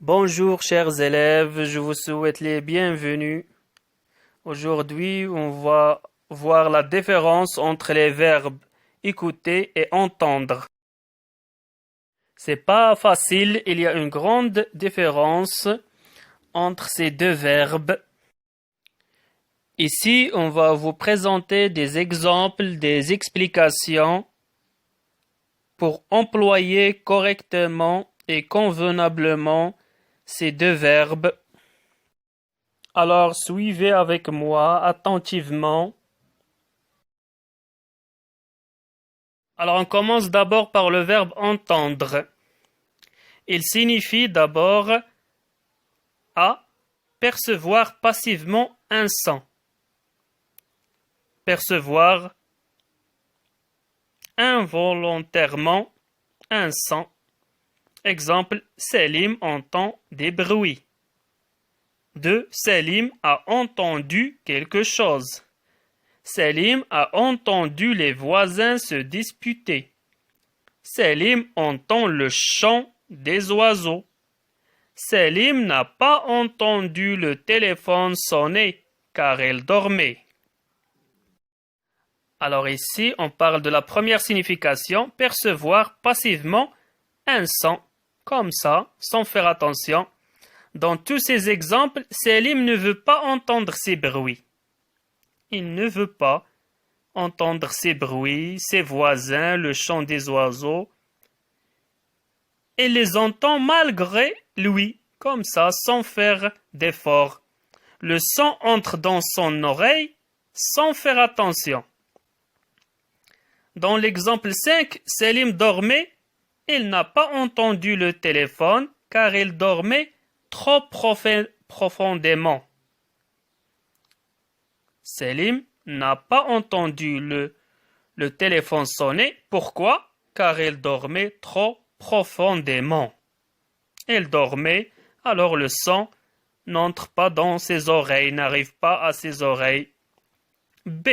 Bonjour chers élèves, je vous souhaite les bienvenus. Aujourd'hui, on va voir la différence entre les verbes écouter et entendre. C'est pas facile, il y a une grande différence entre ces deux verbes. Ici, on va vous présenter des exemples, des explications pour employer correctement et convenablement ces deux verbes. Alors, suivez avec moi attentivement. Alors, on commence d'abord par le verbe entendre. Il signifie d'abord à percevoir passivement un son. Percevoir involontairement un son. Exemple, Selim entend des bruits. 2. Selim a entendu quelque chose. Selim a entendu les voisins se disputer. Selim entend le chant des oiseaux. Selim n'a pas entendu le téléphone sonner car elle dormait. Alors ici, on parle de la première signification, percevoir passivement un son, comme ça, sans faire attention. Dans tous ces exemples, Selim ne veut pas entendre ces bruits. Il ne veut pas entendre ces bruits, ses voisins, le chant des oiseaux. Il les entend malgré lui, comme ça, sans faire d'effort. Le son entre dans son oreille sans faire attention. Dans l'exemple 5, Selim dormait. Il n'a pas entendu le téléphone car il dormait trop profondément. Selim n'a pas entendu le téléphone sonner. Pourquoi? Car il dormait trop profondément. Il dormait, alors le son n'entre pas dans ses oreilles, n'arrive pas à ses oreilles. B.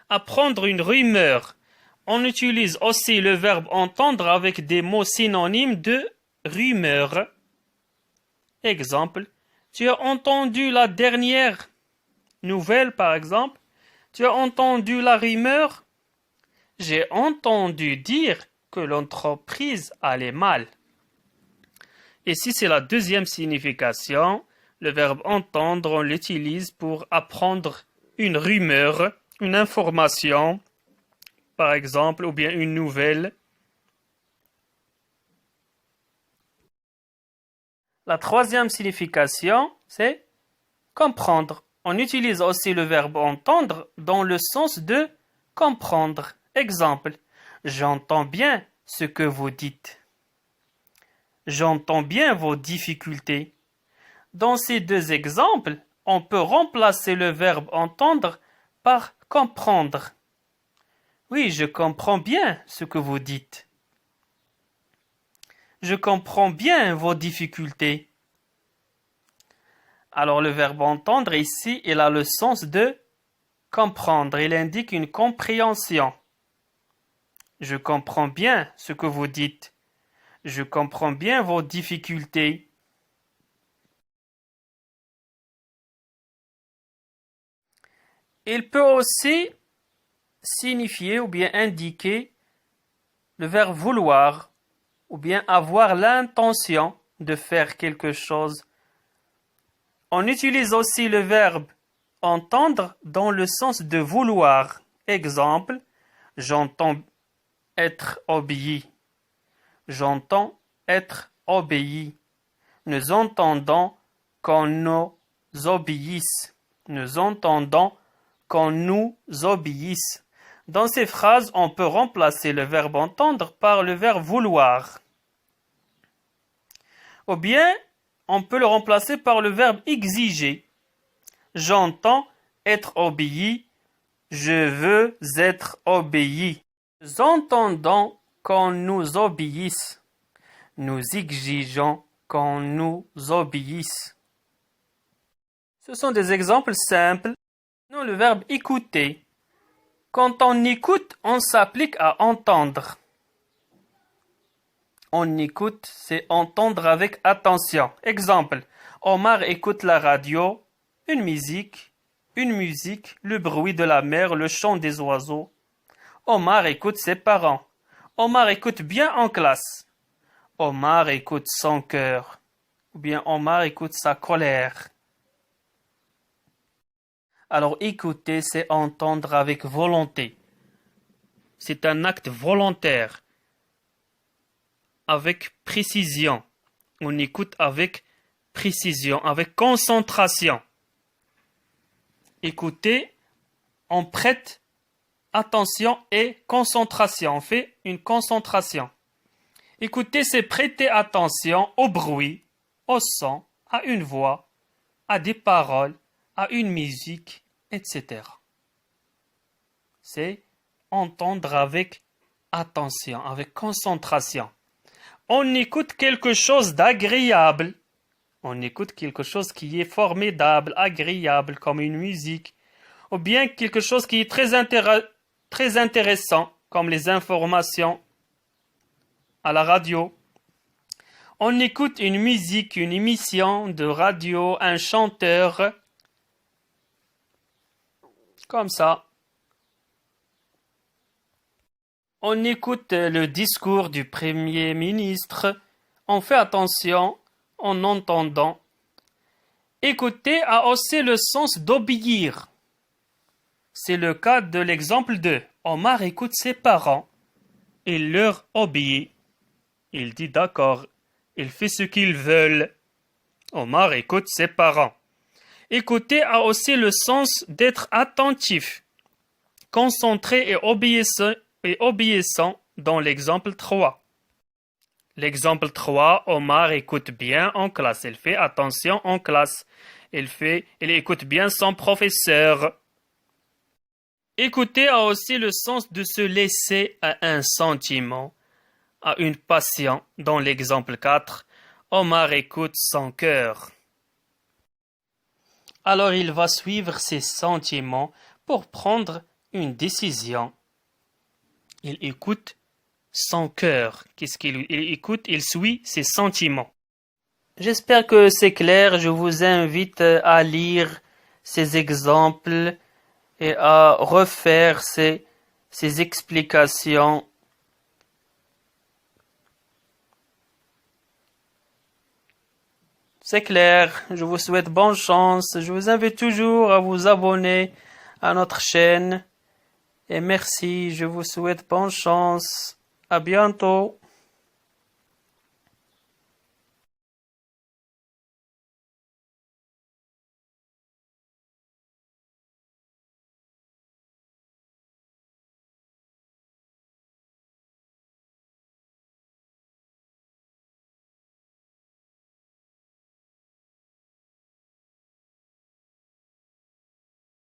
Apprendre une rumeur. On utilise aussi le verbe entendre avec des mots synonymes de rumeur. Exemple, tu as entendu la dernière nouvelle par exemple. Tu as entendu la rumeur? J'ai entendu dire que l'entreprise allait mal. Ici, c'est la deuxième signification. Le verbe entendre, on l'utilise pour apprendre une rumeur, une information, par exemple, ou bien une nouvelle. La troisième signification, c'est comprendre. On utilise aussi le verbe entendre dans le sens de comprendre. Exemple, j'entends bien ce que vous dites. J'entends bien vos difficultés. Dans ces deux exemples, on peut remplacer le verbe entendre par comprendre. Oui, je comprends bien ce que vous dites. Je comprends bien vos difficultés. Alors le verbe entendre ici, il a le sens de comprendre. Il indique une compréhension. Je comprends bien ce que vous dites. Je comprends bien vos difficultés. Il peut aussi signifier ou bien indiquer le verbe vouloir ou bien avoir l'intention de faire quelque chose. On utilise aussi le verbe entendre dans le sens de vouloir. Exemple, j'entends être obéi. J'entends être obéi. Nous entendons qu'on nous obéisse. Nous entendons qu'on nous obéisse. Dans ces phrases, on peut remplacer le verbe entendre par le verbe vouloir. Ou bien, on peut le remplacer par le verbe exiger. J'entends être obéi. Je veux être obéi. Nous entendons qu'on nous obéisse. Nous exigeons qu'on nous obéisse. Ce sont des exemples simples. Non, le verbe écouter. Quand on écoute, on s'applique à entendre. On écoute, c'est entendre avec attention. Exemple, Omar écoute la radio, une musique, le bruit de la mer, le chant des oiseaux. Omar écoute ses parents. Omar écoute bien en classe. Omar écoute son cœur. Ou bien Omar écoute sa colère. Alors écouter, c'est entendre avec volonté. C'est un acte volontaire, avec précision. On écoute avec précision, avec concentration. Écouter, on prête attention et concentration. On fait une concentration. Écouter, c'est prêter attention au bruit, au son, à une voix, à des paroles, à une musique, etc. C'est entendre avec attention, avec concentration. On écoute quelque chose d'agréable. On écoute quelque chose qui est formidable, agréable, comme une musique. Ou bien quelque chose qui est très intéressant, comme les informations à la radio. On écoute une musique, une émission de radio, un chanteur, comme ça. On écoute le discours du Premier ministre. On fait attention en entendant. Écouter a aussi le sens d'obéir. C'est le cas de l'exemple 2. Omar écoute ses parents. Il leur obéit. Il dit d'accord. Il fait ce qu'ils veulent. Omar écoute ses parents. Écouter a aussi le sens d'être attentif, concentré et obéissant dans l'exemple 3. L'exemple 3, Omar écoute bien en classe. Il fait attention en classe. Il écoute bien son professeur. Écouter a aussi le sens de se laisser à un sentiment, à une passion. Dans l'exemple 4, Omar écoute son cœur. Alors il va suivre ses sentiments pour prendre une décision. Il écoute son cœur. Qu'est-ce qu'il écoute? Il suit ses sentiments. J'espère que c'est clair. Je vous invite à lire ces exemples et à refaire ces explications. C'est clair. Je vous souhaite bonne chance. Je vous invite toujours à vous abonner à notre chaîne. Et merci. Je vous souhaite bonne chance. À bientôt.